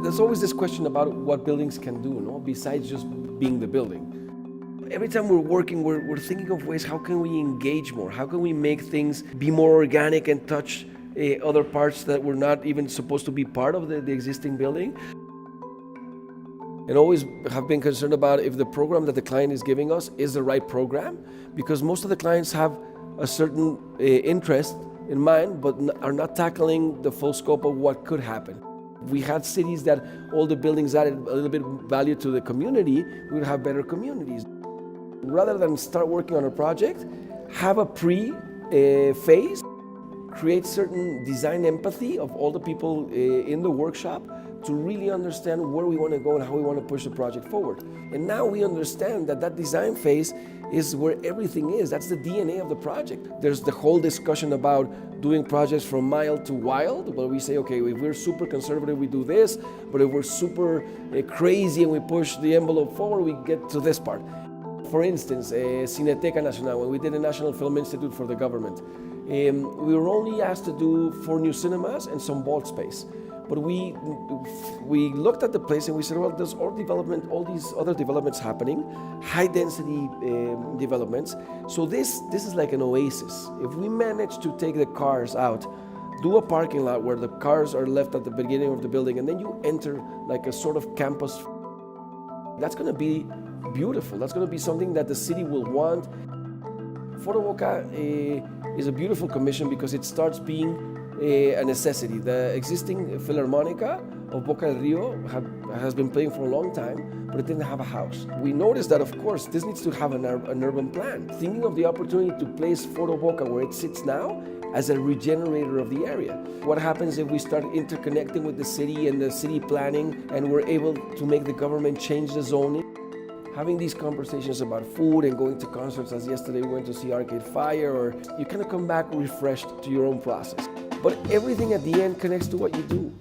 There's always this question about what buildings can do, no? Besides just being the building. Every time we're working, we're thinking of ways, how can we engage more? How can we make things be more organic and touch other parts that were not even supposed to be part of the existing building? And always have been concerned about if the program that the client is giving us is the right program, because most of the clients have a certain interest in mind, but are not tackling the full scope of what could happen. If we had cities that all the buildings added a little bit of value to the community, we would have better communities. Rather than start working on a project, have a pre-phase, create certain design empathy of all the people in the workshop to really understand where we want to go and how we want to push the project forward. And now we understand that that design phase is where everything is. That's the DNA of the project. There's the whole discussion about doing projects from mild to wild, where we say, okay, if we're super conservative, we do this, but if we're super crazy and we push the envelope forward, we get to this part. For instance, Cineteca Nacional, when we did a National Film Institute for the government, we were only asked to do 4 new cinemas and some vault space. But we looked at the place and we said, well, there's all these other developments happening, high density developments. So this is like an oasis. If we manage to take the cars out, do a parking lot where the cars are left at the beginning of the building, and then you enter like a sort of campus, that's going to be beautiful. That's going to be something that the city will want. Foro Boca is a beautiful commission because it starts being a necessity. The existing Philharmonica of Boca del Rio has been playing for a long time, but it didn't have a house. We noticed that, of course, this needs to have an urban plan. Thinking of the opportunity to place Foro Boca where it sits now as a regenerator of the area. What happens if we start interconnecting with the city and the city planning, and we're able to make the government change the zoning? Having these conversations about food and going to concerts, as yesterday we went to see Arcade Fire, or you kind of come back refreshed to your own process. But everything at the end connects to what you do.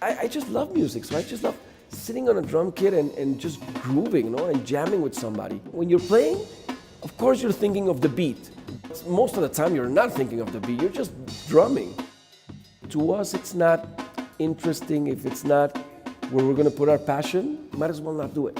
I just love music, so I just love sitting on a drum kit and just grooving, and jamming with somebody. When you're playing, of course you're thinking of the beat. Most of the time you're not thinking of the beat, you're just drumming. To us, it's not interesting if it's not where we're going to put our passion, might as well not do it.